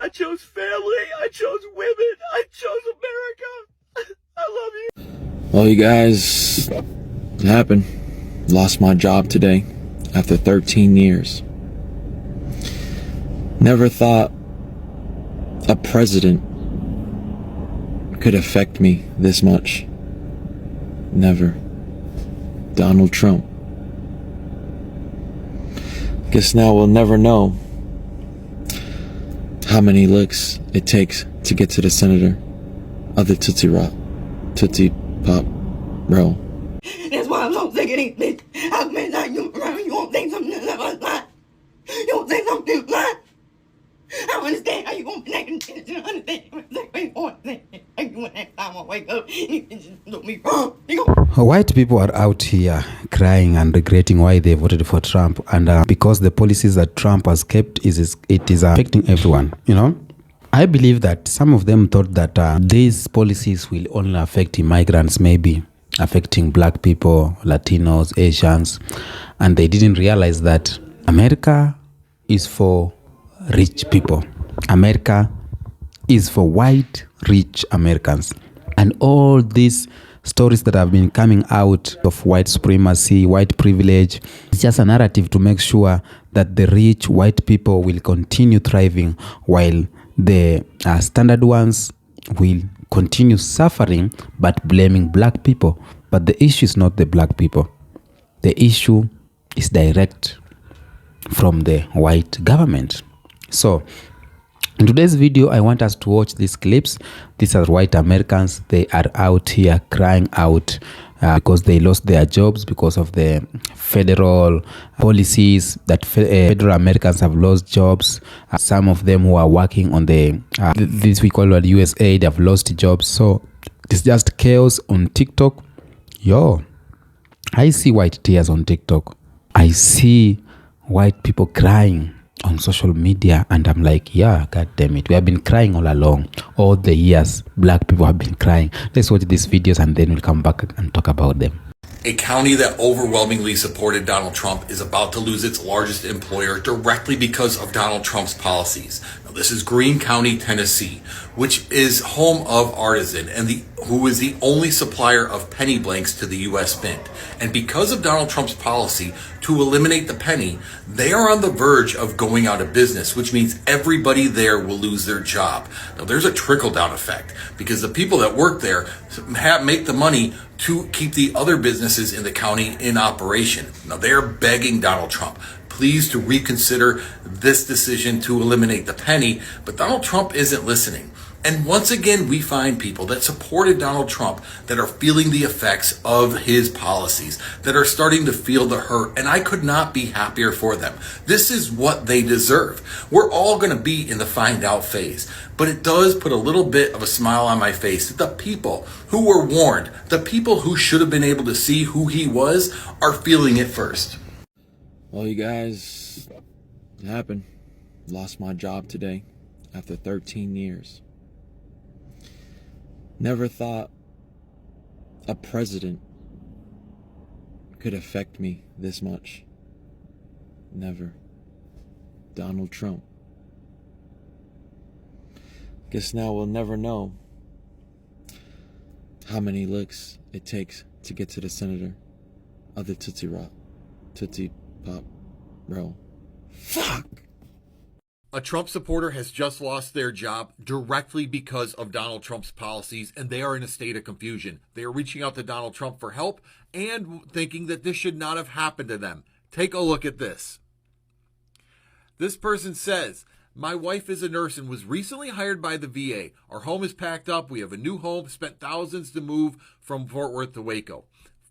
I chose family. I chose women. I chose America. I love you. Well, you guys, it happened. Lost my job today after 13 years. Never thought a president could affect me this much. Never. Donald Trump. Guess now we'll never know how many licks it takes to get to the senator of the Tootsie Pop row. That's why I'm so sick of these bitches. How many times you around, you won't say something that's not. You won't say something not. I don't understand how you gonna connect and understand what you want to say. How you want next time I wake up, you can just look me wrong. White people are out here crying and regretting why they voted for Trump, and because the policies that Trump has kept it is affecting everyone. You know, I believe that some of them thought that these policies will only affect immigrants, maybe affecting black people, Latinos, Asians, and they didn't realize that America is for rich people. America is for white, rich Americans. And all these stories that have been coming out of white supremacy, white privilege, it's just a narrative to make sure that the rich white people will continue thriving while the standard ones will continue suffering but blaming black people. But the issue is not the black people. The issue is direct from the white government. So in today's video, I want us to watch these clips. These are white Americans. They are out here crying out because they lost their jobs because of the federal policies that federal Americans have lost jobs. Some of them who are working on this we call it USA, they have lost jobs. So it's just chaos on TikTok. Yo, I see white tears on TikTok. I see white people crying on social media, and I'm like, yeah, god damn it, we have been crying all along. All the years black people have been crying. Let's watch these videos and then we'll come back and talk about them. A county that overwhelmingly supported Donald Trump is about to lose its largest employer directly because of Donald Trump's policies. Now, this is Greene County, Tennessee, which is home of Artisan and who is the only supplier of penny blanks to the U.S. Mint. And because of Donald Trump's policy to eliminate the penny, they are on the verge of going out of business, which means everybody there will lose their job. Now, there's a trickle-down effect because the people that work there make the money to keep the other businesses in the county in operation. Now, they're begging Donald Trump, please, to reconsider this decision to eliminate the penny, but Donald Trump isn't listening. And once again, we find people that supported Donald Trump that are feeling the effects of his policies, that are starting to feel the hurt, and I could not be happier for them. This is what they deserve. We're all going to be in the find out phase, but it does put a little bit of a smile on my face that the people who were warned, the people who should have been able to see who he was, are feeling it first. Well, you guys, it happened. Lost my job today after 13 years. Never thought a president could affect me this much. Never. Donald Trump. Guess now we'll never know how many licks it takes to get to the senator of the Tootsie Pop row. Fuck! A Trump supporter has just lost their job directly because of Donald Trump's policies, and they are in a state of confusion. They are reaching out to Donald Trump for help and thinking that this should not have happened to them. Take a look at this. This person says, my wife is a nurse and was recently hired by the VA. Our home is packed up. We have a new home, spent thousands to move from Fort Worth to Waco.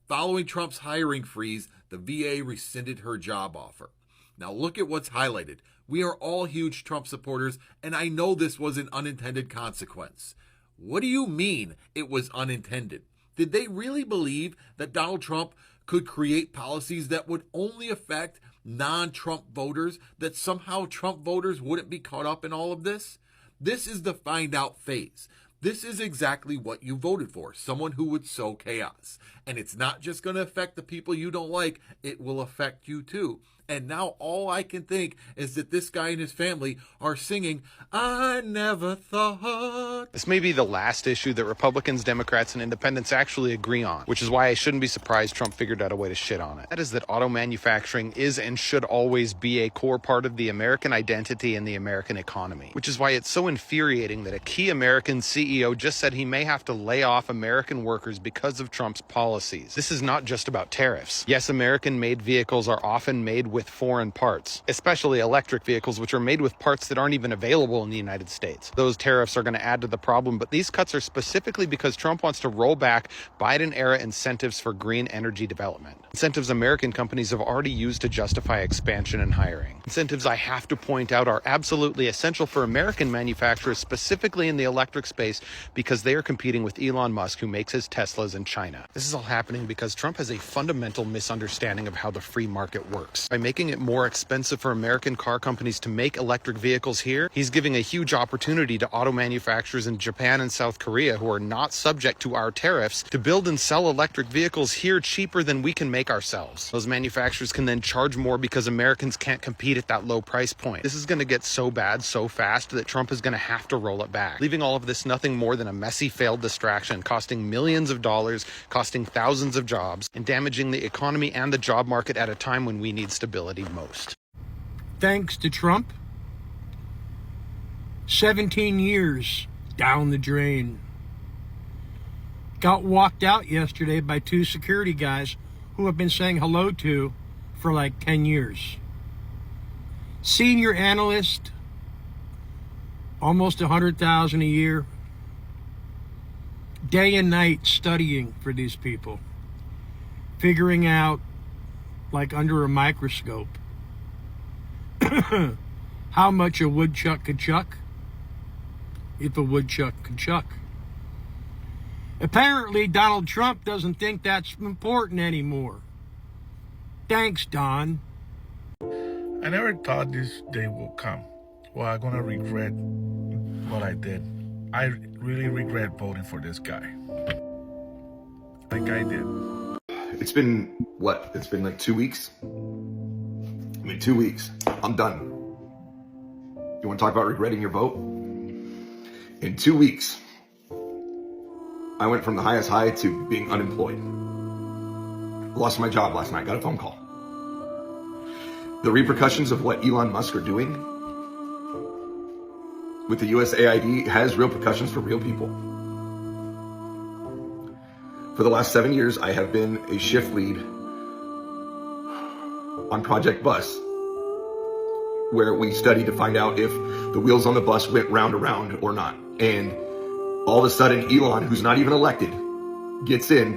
Following Trump's hiring freeze, the VA rescinded her job offer. Now look at what's highlighted. We are all huge Trump supporters, and I know this was an unintended consequence. What do you mean it was unintended? Did they really believe that Donald Trump could create policies that would only affect non-Trump voters, that somehow Trump voters wouldn't be caught up in all of this? This is the find out phase. This is exactly what you voted for, someone who would sow chaos. And it's not just going to affect the people you don't like, it will affect you too. And now all I can think is that this guy and his family are singing, I never thought. This may be the last issue that Republicans, Democrats, and independents actually agree on, which is why I shouldn't be surprised Trump figured out a way to shit on it. That is that auto manufacturing is and should always be a core part of the American identity and the American economy, which is why it's so infuriating that a key American CEO just said he may have to lay off American workers because of Trump's policies. This is not just about tariffs. Yes, American-made vehicles are often made with foreign parts, especially electric vehicles, which are made with parts that aren't even available in the United States. Those tariffs are going to add to the problem, but these cuts are specifically because Trump wants to roll back Biden-era incentives for green energy development. Incentives American companies have already used to justify expansion and hiring. Incentives, I have to point out, are absolutely essential for American manufacturers, specifically in the electric space, because they are competing with Elon Musk, who makes his Teslas in China. This is all happening because Trump has a fundamental misunderstanding of how the free market works. By making it more expensive for American car companies to make electric vehicles here, he's giving a huge opportunity to auto manufacturers in Japan and South Korea, who are not subject to our tariffs, to build and sell electric vehicles here cheaper than we can make ourselves. Those manufacturers can then charge more because Americans can't compete at that low price point. This is going to get so bad so fast that Trump is going to have to roll it back, leaving all of this nothing more than a messy failed distraction, costing millions of dollars, costing thousands of jobs, and damaging the economy and the job market at a time when we need stability most. Thanks to Trump, 17 years down the drain. Got walked out yesterday by 2 security guys who I've been saying hello to for like 10 years. Senior analyst, almost $100,000 a year, day and night studying for these people, figuring out, like under a microscope, how much a woodchuck could chuck if a woodchuck could chuck. Apparently, Donald Trump doesn't think that's important anymore. Thanks, Don. I never thought this day would come. Well, I'm gonna regret what I did. I really regret voting for this guy. Like I did. It's been, what? It's been like 2 weeks? 2 weeks. I'm done. You want to talk about regretting your vote? In 2 weeks, I went from the highest high to being unemployed. Lost my job last night, got a phone call. The repercussions of what Elon Musk are doing with the USAID has real repercussions for real people. For the last 7 years, I have been a shift lead on Project Bus, where we studied to find out if the wheels on the bus went round around or not. And all of a sudden, Elon, who's not even elected, gets in,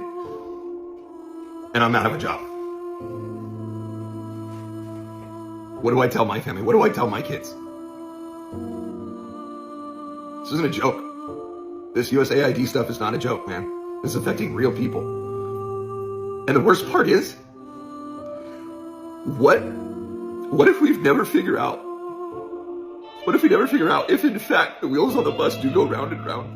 and I'm out of a job. What do I tell my family? What do I tell my kids? This isn't a joke. This USAID stuff is not a joke, man. This is affecting real people. And the worst part is, what if we never figure out if in fact the wheels on the bus do go round and round?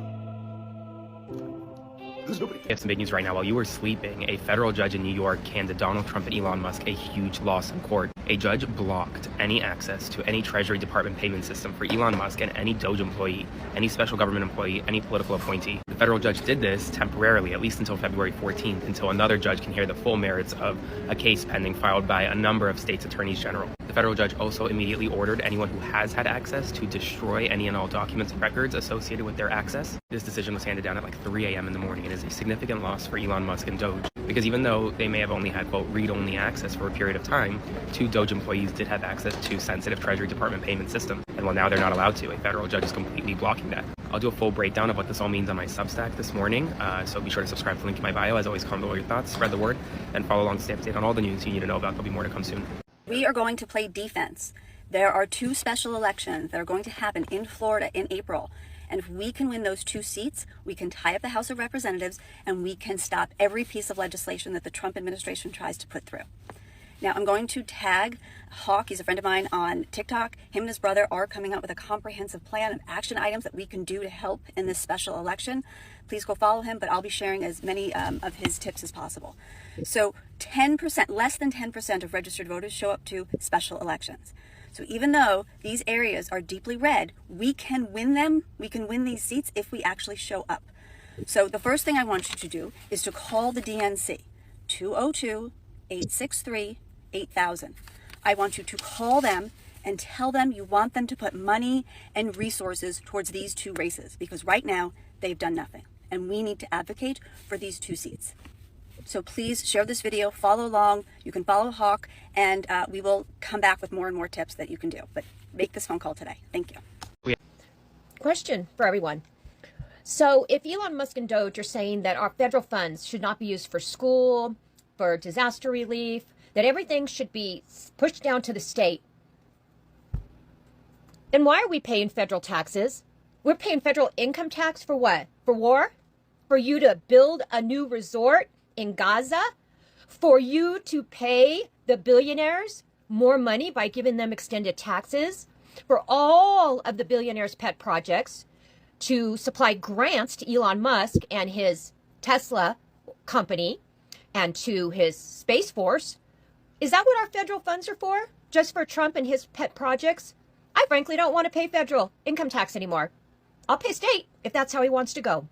We have some big news right now. While you were sleeping, a federal judge in New York handed Donald Trump and Elon Musk a huge loss in court. A judge blocked any access to any Treasury Department payment system for Elon Musk and any Doge employee, any special government employee, any political appointee. The federal judge did this temporarily, at least until February 14th, until another judge can hear the full merits of a case pending filed by a number of states' attorneys general. The federal judge also immediately ordered anyone who has had access to destroy any and all documents and records associated with their access. This decision was handed down at like 3 a.m. in the morning and is a significant loss for Elon Musk and Doge, because even though they may have only had, quote, read-only access for a period of time, 2 Doge employees did have access to sensitive Treasury Department payment system. And while now they're not allowed to, a federal judge is completely blocking that. I'll do a full breakdown of what this all means on my Substack this morning, so be sure to subscribe to the link in my bio. As always, comment below your thoughts, spread the word, and follow along to stay updated on all the news you need to know about. There'll be more to come soon. We are going to play defense. There are 2 special elections that are going to happen in Florida in April. And if we can win those 2 seats, we can tie up the House of Representatives and we can stop every piece of legislation that the Trump administration tries to put through. Now, I'm going to tag Hawk. He's a friend of mine on TikTok. Him and his brother are coming up with a comprehensive plan of action items that we can do to help in this special election. Please go follow him, but I'll be sharing as many of his tips as possible. So 10%, less than 10% of registered voters show up to special elections. So even though these areas are deeply red, we can win them. We can win these seats if we actually show up. So the first thing I want you to do is to call the DNC, 202-863-8000. I want you to call them and tell them you want them to put money and resources towards these two races, because right now they've done nothing. And we need to advocate for these two seats. So please share this video, follow along. You can follow Hawk, and we will come back with more and more tips that you can do. But make this phone call today. Thank you. Question for everyone. So if Elon Musk and Doge are saying that our federal funds should not be used for school, for disaster relief, that everything should be pushed down to the state, then why are we paying federal taxes? We're paying federal income tax for what? For war? For you to build a new resort in Gaza? For you to pay the billionaires more money by giving them extended taxes? For all of the billionaires' pet projects to supply grants to Elon Musk and his Tesla company and to his Space Force? Is that what our federal funds are for? Just for Trump and his pet projects? I frankly don't want to pay federal income tax anymore. I'll pay state if that's how he wants to go.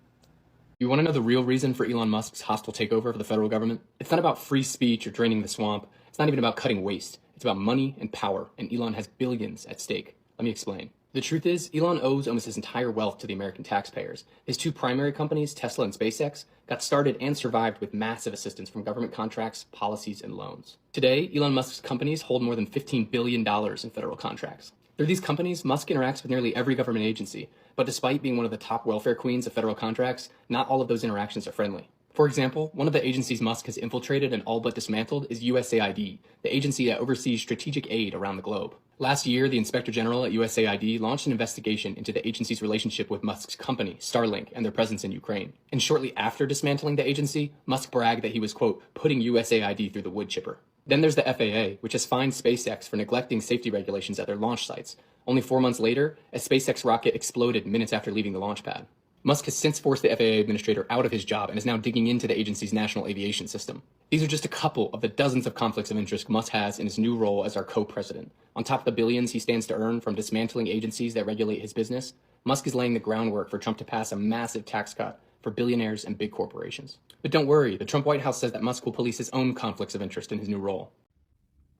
You want to know the real reason for Elon Musk's hostile takeover of the federal government? It's not about free speech or draining the swamp. It's not even about cutting waste. It's about money and power, and Elon has billions at stake. Let me explain. The truth is, Elon owes almost his entire wealth to the American taxpayers. His two primary companies, Tesla and SpaceX, got started and survived with massive assistance from government contracts, policies, and loans. Today, Elon Musk's companies hold more than $15 billion in federal contracts. Through these companies, Musk interacts with nearly every government agency, but despite being one of the top welfare queens of federal contracts, not all of those interactions are friendly. For example, one of the agencies Musk has infiltrated and all but dismantled is USAID, the agency that oversees strategic aid around the globe. Last year, the Inspector General at USAID launched an investigation into the agency's relationship with Musk's company, Starlink, and their presence in Ukraine. And shortly after dismantling the agency, Musk bragged that he was, quote, putting USAID through the wood chipper. Then there's the FAA, which has fined SpaceX for neglecting safety regulations at their launch sites. Only 4 months later, a SpaceX rocket exploded minutes after leaving the launch pad. Musk has since forced the FAA administrator out of his job and is now digging into the agency's national aviation system. These are just a couple of the dozens of conflicts of interest Musk has in his new role as our co-president. On top of the billions he stands to earn from dismantling agencies that regulate his business, Musk is laying the groundwork for Trump to pass a massive tax cut for billionaires and big corporations. But don't worry, the Trump White House says that Musk will police his own conflicts of interest in his new role.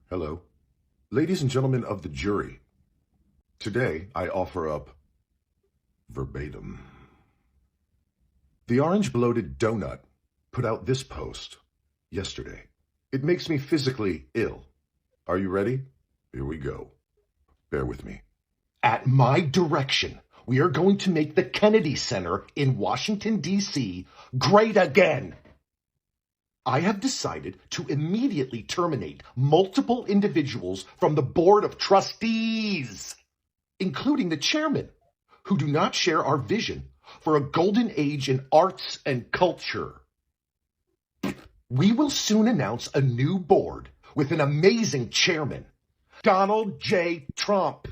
Hello. Ladies and gentlemen of the jury, today I offer up verbatim. The Orange Bloated Donut put out this post yesterday. It makes me physically ill. Are you ready? Here we go. Bear with me. At my direction, we are going to make the Kennedy Center in Washington, D.C. great again. I have decided to immediately terminate multiple individuals from the board of trustees, including the chairman, who do not share our vision for a golden age in arts and culture. We will soon announce a new board with an amazing chairman, Donald J. Trump.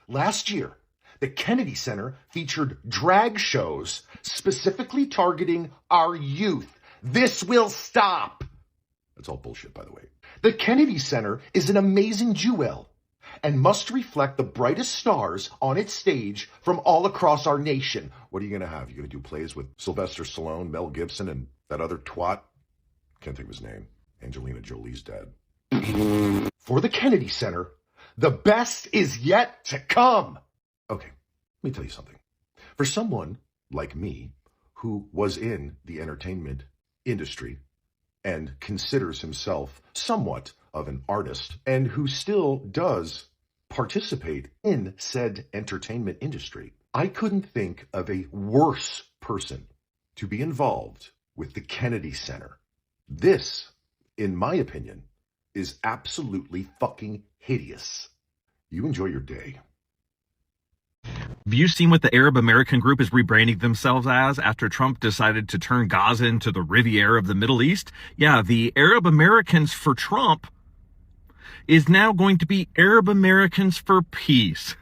Last year, the Kennedy Center featured drag shows specifically targeting our youth. This will stop. That's all bullshit, by the way. The Kennedy Center is an amazing jewel and must reflect the brightest stars on its stage from all across our nation. What are you going to have? You're going to do plays with Sylvester Stallone, Mel Gibson, and that other twat? Can't think of his name. Angelina Jolie's dad. For the Kennedy Center, the best is yet to come. Okay, let me tell you something. For someone like me, who was in the entertainment industry and considers himself somewhat of an artist, and who still does participate in said entertainment industry, I couldn't think of a worse person to be involved with the Kennedy Center. This, in my opinion, is absolutely fucking hideous. You enjoy your day. Have you seen what the Arab American group is rebranding themselves as after Trump decided to turn Gaza into the Riviera of the Middle East? Yeah, the Arab Americans for Trump is now going to be Arab Americans for Peace.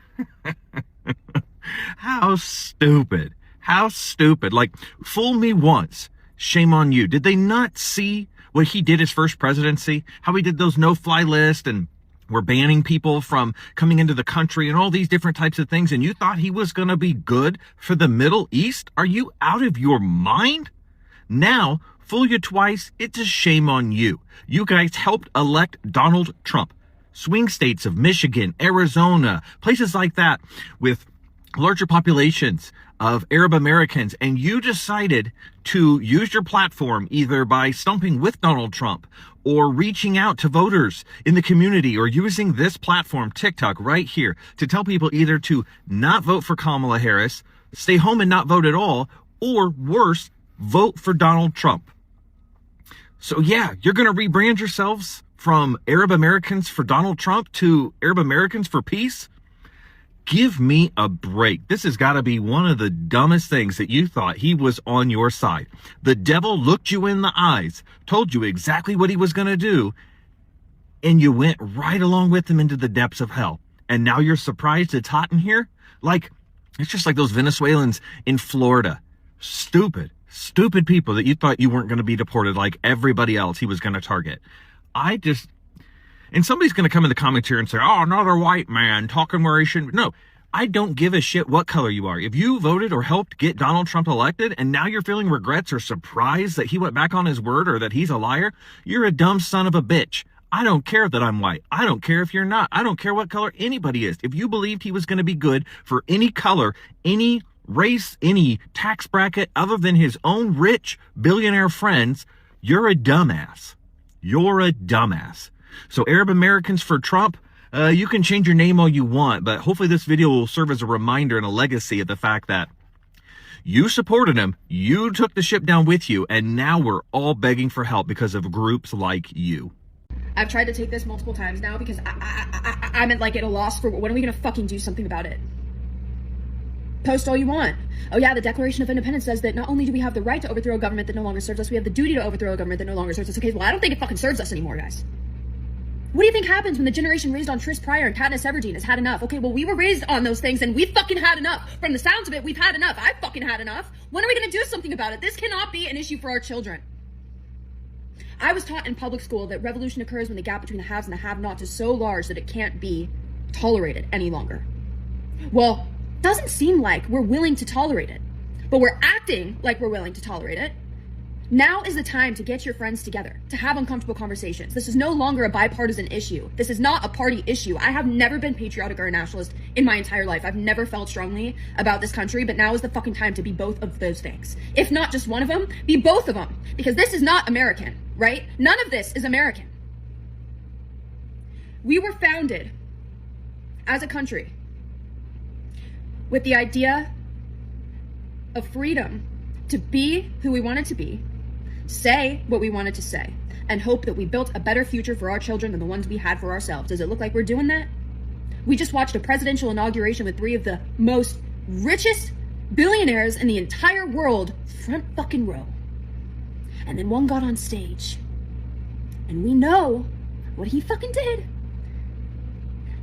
How stupid. How stupid. Like, fool me once, shame on you. Did they not see what he did his first presidency? How he did those no-fly lists and we're banning people from coming into the country and all these different types of things, and you thought he was going to be good for the Middle East? Are you out of your mind? Now, fool you twice, it's a shame on you. You guys helped elect Donald Trump. Swing states of Michigan, Arizona, places like that with larger populations of Arab Americans, and you decided to use your platform either by stumping with Donald Trump or reaching out to voters in the community or using this platform, TikTok, right here, to tell people either to not vote for Kamala Harris, stay home and not vote at all, or worse, vote for Donald Trump. So yeah, you're going to rebrand yourselves from Arab Americans for Donald Trump to Arab Americans for Peace? Give me a break. This has got to be one of the dumbest things that you thought he was on your side. The devil looked you in the eyes, told you exactly what he was going to do, and you went right along with him into the depths of hell. And now you're surprised it's hot in here? Like, it's just like those Venezuelans in Florida. Stupid people that you thought you weren't going to be deported like everybody else he was going to target. And somebody's going to come in the comments here and say, oh, another white man talking where he shouldn't. No, I don't give a shit what color you are. If you voted or helped get Donald Trump elected and now you're feeling regrets or surprised that he went back on his word or that he's a liar, you're a dumb son of a bitch. I don't care that I'm white. I don't care if you're not. I don't care what color anybody is. If you believed he was going to be good for any color, any race, any tax bracket other than his own rich billionaire friends, you're a dumbass. You're a dumbass. So Arab Americans for Trump, you can change your name all you want, but hopefully this video will serve as a reminder and a legacy of the fact that you supported him, you took the ship down with you, and now we're all begging for help because of groups like you. I've tried to take this multiple times now because I'm at a loss for when are we gonna fucking do something about it? Post all you want. Oh yeah, the Declaration of Independence says that not only do we have the right to overthrow a government that no longer serves us, we have the duty to overthrow a government that no longer serves us. Okay, well, I don't think it fucking serves us anymore, guys. What do you think happens when the generation raised on Tris Pryor and Katniss Everdeen has had enough? Okay, well, we were raised on those things and we fucking had enough. From the sounds of it, we've had enough. I fucking had enough. When are we gonna do something about it? This cannot be an issue for our children. I was taught in public school that revolution occurs when the gap between the haves and the have-nots is so large that it can't be tolerated any longer. Well, doesn't seem like we're willing to tolerate it, but we're acting like we're willing to tolerate it. Now is the time to get your friends together, to have uncomfortable conversations. This is no longer a bipartisan issue. This is not a party issue. I have never been patriotic or a nationalist in my entire life. I've never felt strongly about this country, but now is the fucking time to be both of those things. If not just one of them, be both of them. Because this is not American, right? None of this is American. We were founded as a country with the idea of freedom to be who we wanted to be, say what we wanted to say, and hope that we built a better future for our children than the ones we had for ourselves. Does it look like we're doing that? We just watched a presidential inauguration with 3 of the most richest billionaires in the entire world front fucking row. And then one got on stage. And we know what he fucking did.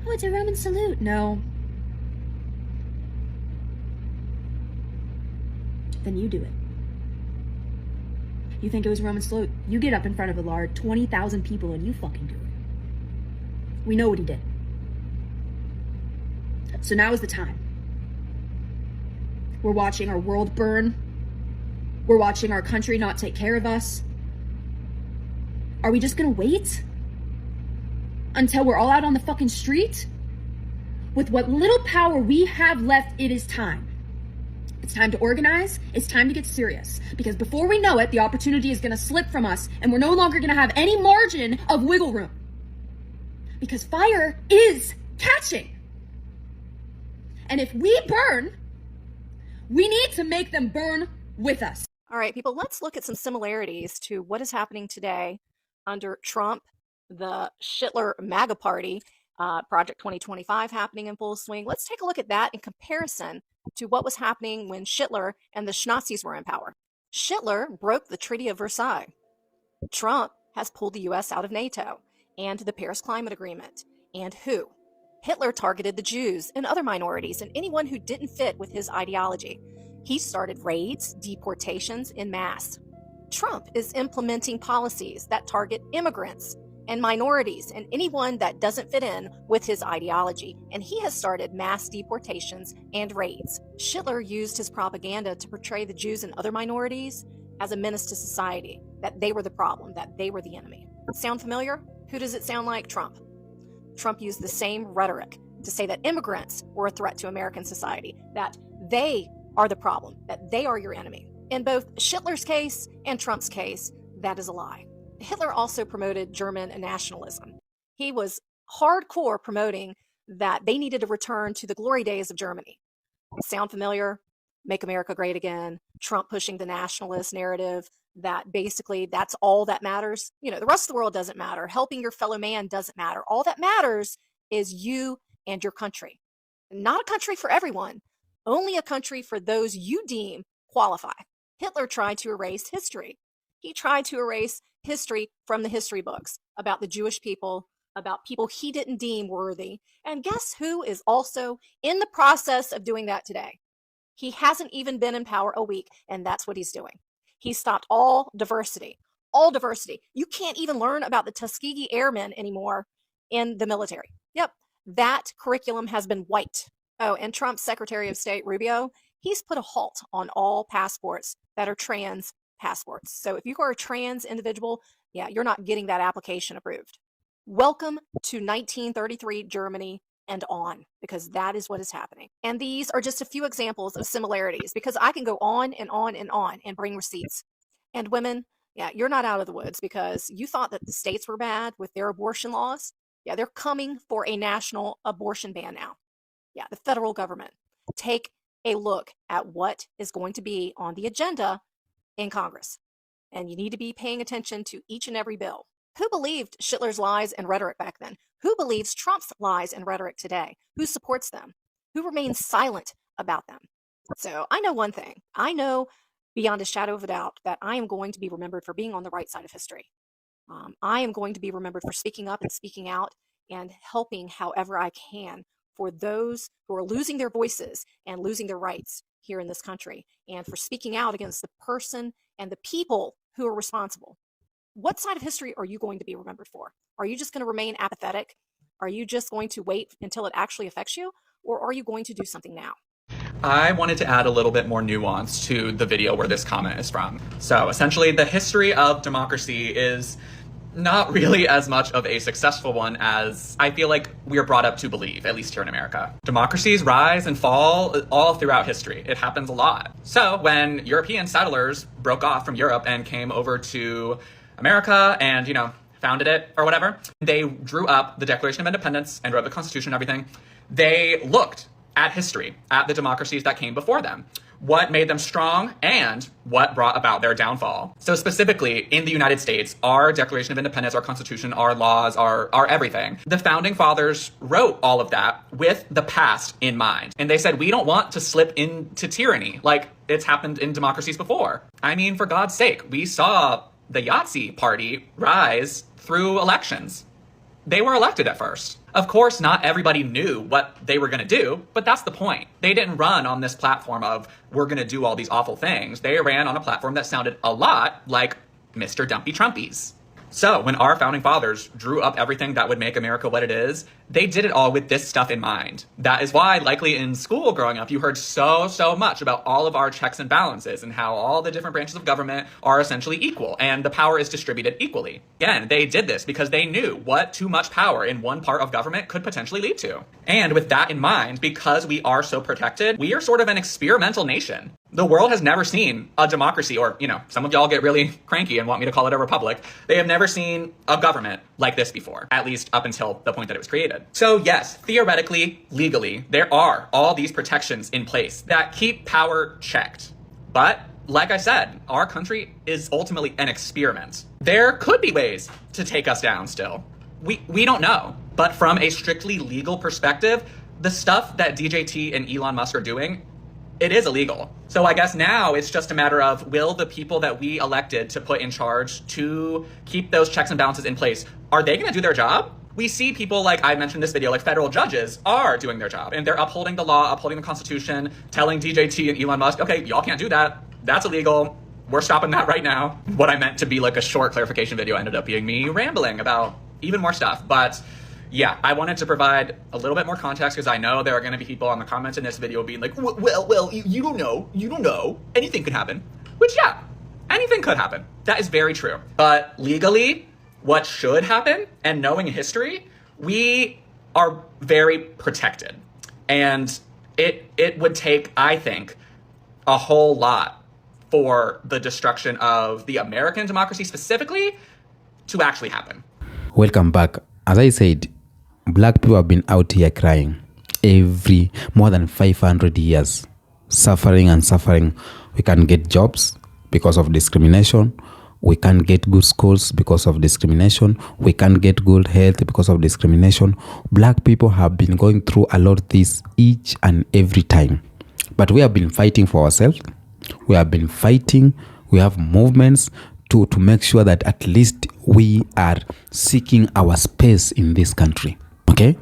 Oh, it's a Roman salute. No. Then you do it. You think it was Roman salute? You get up in front of a large 20,000 people and you fucking do it. We know what he did. So now is the time. We're watching our world burn. We're watching our country not take care of us. Are we just gonna wait until we're all out on the fucking street? With what little power we have left, it is time. It's time to organize. It's time to get serious. Because before we know it, the opportunity is going to slip from us and we're no longer going to have any margin of wiggle room. Because fire is catching. And if we burn, we need to make them burn with us. All right, people, let's look at some similarities to what is happening today under Trump, the Shitler MAGA party, Project 2025 happening in full swing. Let's take a look at that in comparison to what was happening when Hitler and the Nazis were in power. Hitler broke the Treaty of Versailles. Trump has pulled the US out of NATO and the Paris Climate Agreement. And who? Hitler targeted the Jews and other minorities and anyone who didn't fit with his ideology. He started raids, deportations en masse. Trump is implementing policies that target immigrants and minorities and anyone that doesn't fit in with his ideology. And he has started mass deportations and raids. Hitler used his propaganda to portray the Jews and other minorities as a menace to society, that they were the problem, that they were the enemy. Sound familiar? Who does it sound like? Trump. Trump used the same rhetoric to say that immigrants were a threat to American society, that they are the problem, that they are your enemy. In both Hitler's case and Trump's case, that is a lie. Hitler also promoted German nationalism. He was hardcore promoting that they needed to return to the glory days of Germany. Sound familiar? Make America great again. Trump pushing the nationalist narrative that basically that's all that matters. You know, the rest of the world doesn't matter. Helping your fellow man doesn't matter. All that matters is you and your country. Not a country for everyone, only a country for those you deem qualify. Hitler tried to erase history. He tried to erase history from the history books about the Jewish people, about people he didn't deem worthy. And guess who is also in the process of doing that today? He hasn't even been in power a week, and that's what he's doing. He stopped all diversity. All diversity. You can't even learn about the Tuskegee Airmen anymore in the military. Yep, that curriculum has been wiped. Oh, and Trump's Secretary of State, Rubio, he's put a halt on all passports that are trans passports. So if you are a trans individual, yeah, you're not getting that application approved. Welcome to 1933 Germany and on, because that is what is happening. And these are just a few examples of similarities, because I can go on and on and on and bring receipts. And women, yeah, you're not out of the woods, because you thought that the states were bad with their abortion laws. Yeah, they're coming for a national abortion ban now. Yeah, the federal government. Take a look at what is going to be on the agenda in Congress. And you need to be paying attention to each and every bill. Who believed Hitler's lies and rhetoric back then? Who believes Trump's lies and rhetoric today? Who supports them? Who remains silent about them? So I know one thing. I know beyond a shadow of a doubt that I am going to be remembered for being on the right side of history. I am going to be remembered for speaking up and speaking out and helping however I can for those who are losing their voices and losing their rights here in this country, and for speaking out against the person and the people who are responsible. What side of history are you going to be remembered for? Are you just going to remain apathetic? Are you just going to wait until it actually affects you? Or are you going to do something now? I wanted to add a little bit more nuance to the video where this comment is from. So essentially, the history of democracy is not really as much of a successful one as I feel like we are brought up to believe, at least here in America. Democracies rise and fall all throughout history. It happens a lot. So when European settlers broke off from Europe and came over to America and, founded it or whatever, they drew up the Declaration of Independence and wrote the Constitution and everything. They looked at history, at the democracies that came before them, what made them strong and what brought about their downfall. So specifically in the United States, our Declaration of Independence, our Constitution, our laws, our everything, the founding fathers wrote all of that with the past in mind. And they said, we don't want to slip into tyranny like it's happened in democracies before. I mean, for God's sake, we saw the Yahtzee party rise through elections. They were elected at first. Of course, not everybody knew what they were going to do, but that's the point. They didn't run on this platform of, we're going to do all these awful things. They ran on a platform that sounded a lot like Mr. Dumpy Trumpies. So when our founding fathers drew up everything that would make America what it is, they did it all with this stuff in mind. That is why, likely in school growing up, you heard so much about all of our checks and balances and how all the different branches of government are essentially equal and the power is distributed equally. Again, they did this because they knew what too much power in one part of government could potentially lead to. And with that in mind, because we are so protected, we are sort of an experimental nation. The world has never seen a democracy, or, some of y'all get really cranky and want me to call it a republic. They have never seen a government like this before, at least up until the point that it was created. So yes, theoretically, legally, there are all these protections in place that keep power checked. But like I said, our country is ultimately an experiment. There could be ways to take us down still. we don't know. But from a strictly legal perspective, the stuff that DJT and Elon Musk are doing, it is illegal. So I guess now it's just a matter of, will the people that we elected to put in charge to keep those checks and balances in place, are they going to do their job? We see people, like I mentioned in this video, like federal judges are doing their job, and they're upholding the law, upholding the Constitution, telling DJT and Elon Musk, okay, y'all can't do that. That's illegal. We're stopping that right now. What I meant to be like a short clarification video ended up being me rambling about even more stuff. But yeah, I wanted to provide a little bit more context because I know there are going to be people on the comments in this video being like, well, you don't know. Anything could happen. Which, yeah, anything could happen. That is very true. But legally, what should happen, and knowing history, we are very protected. And it would take, I think, a whole lot for the destruction of the American democracy specifically to actually happen. Welcome back. As I said, black people have been out here crying every more than 500 years, suffering and suffering. We can't get jobs because of discrimination. We can't get good schools because of discrimination. We can't get good health because of discrimination. Black people have been going through a lot of this each and every time. But we have been fighting for ourselves. We have been fighting. We have movements to make sure that at least we are seeking our space in this country. Okay?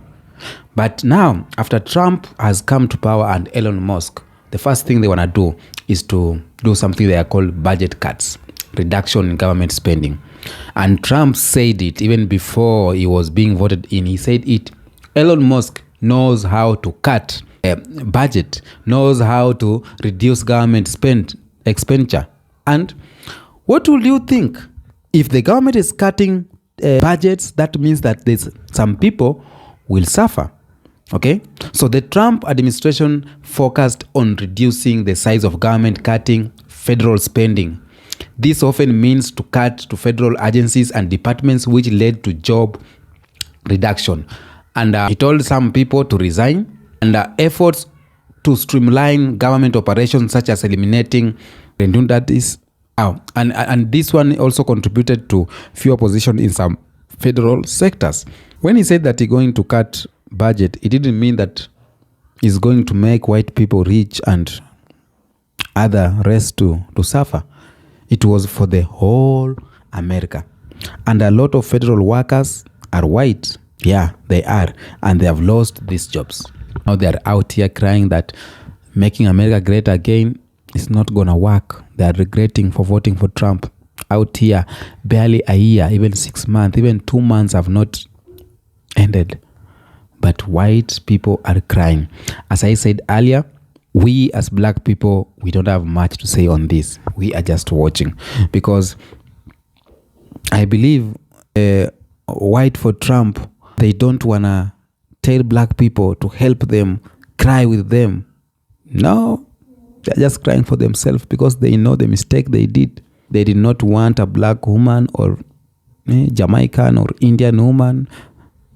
But now, after Trump has come to power and Elon Musk, the first thing they want to do is to do something they are called budget cuts, reduction in government spending. And Trump said it even before he was being voted in. He said it. Elon Musk knows how to cut a budget, knows how to reduce government expenditure. And what will you think? If the government is cutting budgets, that means that there's some people will suffer. Okay? So the Trump administration focused on reducing the size of government, cutting federal spending. This often means to cut to federal agencies and departments, which led to job reduction. And he told some people to resign. And efforts to streamline government operations, such as eliminating redundancies. And this one also contributed to fewer positions in some federal sectors. When he said that he's going to cut budget, it didn't mean that he's going to make white people rich and other rest to suffer. It was for the whole America. And a lot of federal workers are white. Yeah, they are. And they have lost these jobs. Now they are out here crying that making America great again is not going to work. They are regretting for voting for Trump. Out here, barely a year, even 6 months, even 2 months have not ended. But white people are crying. As I said earlier, we as black people, we don't have much to say on this. We are just watching. Because I believe white for Trump, they don't want to tell black people to help them, cry with them. No, they're just crying for themselves because they know the mistake they did. They did not want a black woman or Jamaican or Indian woman.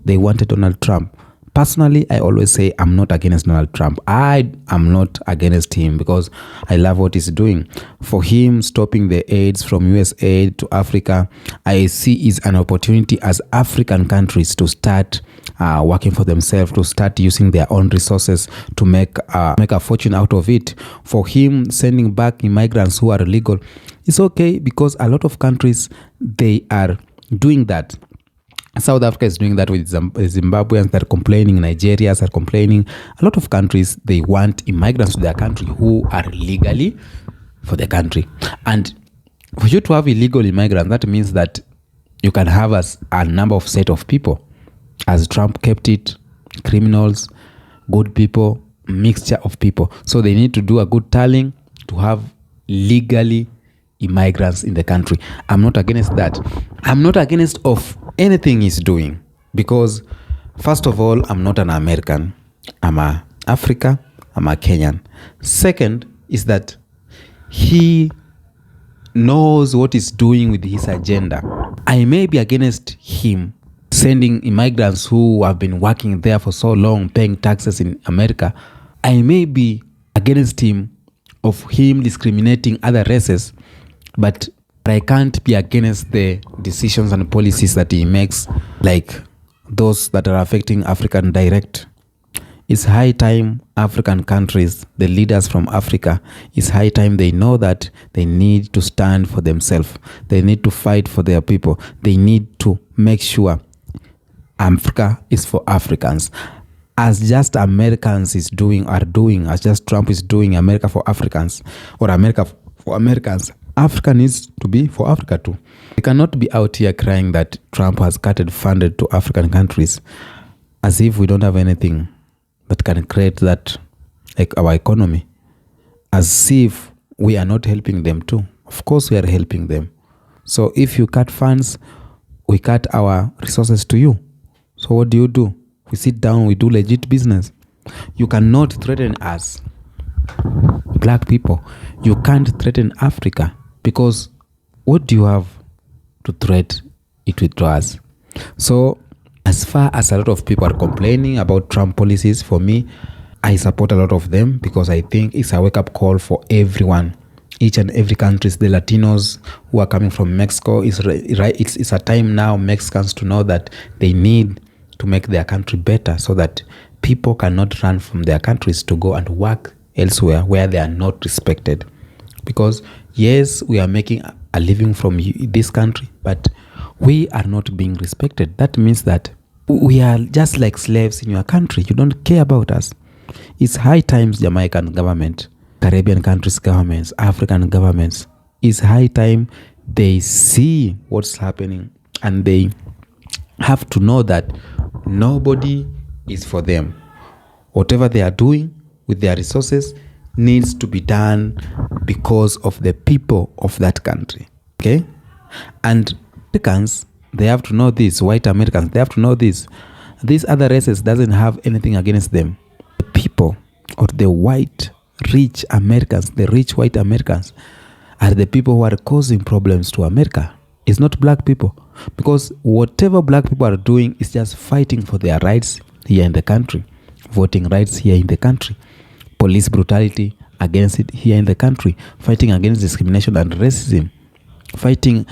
They wanted Donald Trump. Personally, I always say I'm not against Donald Trump. I am not against him because I love what he's doing. For him, stopping the AIDS from US aid to Africa, I see is an opportunity as African countries to start working for themselves, to start using their own resources to make a fortune out of it. For him, sending back immigrants who are illegal, it's okay because a lot of countries, they are doing that. South Africa is doing that with Zimbabweans that are complaining, Nigerians are complaining. A lot of countries, they want immigrants to their country who are legally for the country. And for you to have illegal immigrants, that means that you can have a number of set of people. As Trump kept it, criminals, good people, mixture of people. So they need to do a good tallying to have legally immigrants in the country. I'm not against that. I'm not against of anything he's doing because, first of all, I'm not an American. I'm a Africa. I'm a Kenyan. Second is that he knows what he's doing with his agenda. I may be against him sending immigrants who have been working there for so long, paying taxes in America. I may be against him of him discriminating other races, but I can't be against the decisions and policies that he makes, like those that are affecting African direct. It's high time African countries, the leaders from Africa, it's high time they know that they need to stand for themselves. They need to fight for their people. They need to make sure Africa is for Africans. As just Americans are doing, as just Trump is doing America for Africans, or America for Americans, Africa needs to be for Africa too. We cannot be out here crying that Trump has cut funded to African countries as if we don't have anything that can create that, like our economy, as if we are not helping them too. Of course we are helping them. So if you cut funds, we cut our resources to you. So what do? We sit down, we do legit business. You cannot threaten us, black people. You can't threaten Africa, because what do you have to threat it with us? So as far as a lot of people are complaining about Trump policies, for me, I support a lot of them, because I think it's a wake-up call for everyone. Each and every country, the Latinos who are coming from Mexico, it's a time now Mexicans to know that they need to make their country better, so that people cannot run from their countries to go and work elsewhere where they are not respected. Because yes, we are making a living from this country, but we are not being respected. That means that we are just like slaves in your country. You don't care about us. It's high times Jamaican government, Caribbean countries governments, African governments, it's high time they see what's happening, and they have to know that nobody is for them. Whatever they are doing with their resources needs to be done because of the people of that country. Okay? And Americans, they have to know this. White Americans, they have to know this. These other races doesn't have anything against them. The people, or the white rich Americans, the rich white Americans, are the people who are causing problems to America. It's not black people. Because whatever black people are doing is just fighting for their rights here in the country. Voting rights here in the country. Police brutality against it here in the country. Fighting against discrimination and racism. Fighting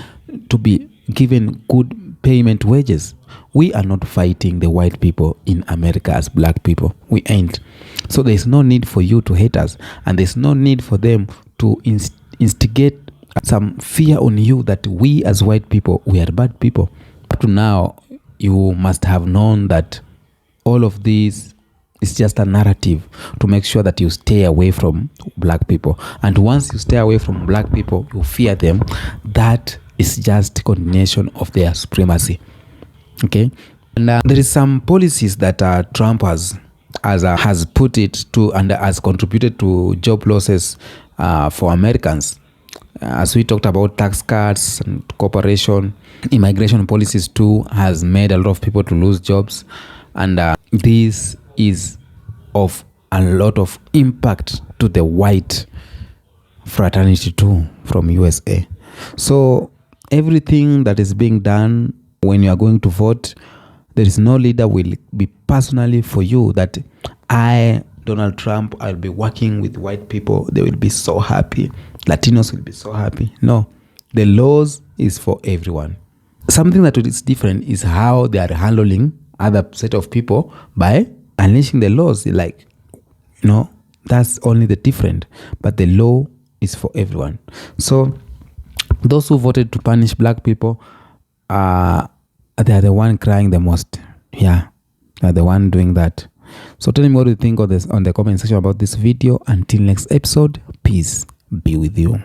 to be given good payment wages. We are not fighting the white people in America as black people. We ain't. So there's no need for you to hate us. And there's no need for them to instigate some fear on you that we as white people, we are bad people. Up to now, you must have known that all of this is just a narrative to make sure that you stay away from black people. And once you stay away from black people, you fear them. That is just continuation of their supremacy. Okay? And there is some policies that Trump has put it to and has contributed to job losses for Americans. As we talked about tax cuts and cooperation, immigration policies too has made a lot of people to lose jobs. And this is of a lot of impact to the white fraternity too from USA. So everything that is being done when you are going to vote, there is no leader will be personally for you that I, Donald Trump, I'll be working with white people. They will be so happy. Latinos will be so happy. No, the laws is for everyone. Something that is different is how they are handling other set of people by unleashing the laws. Like, that's only the different. But the law is for everyone. So those who voted to punish black people, they are the one crying the most. Yeah, they are the one doing that. So tell me what you think of this on the comment section about this video. Until next episode, peace be with you.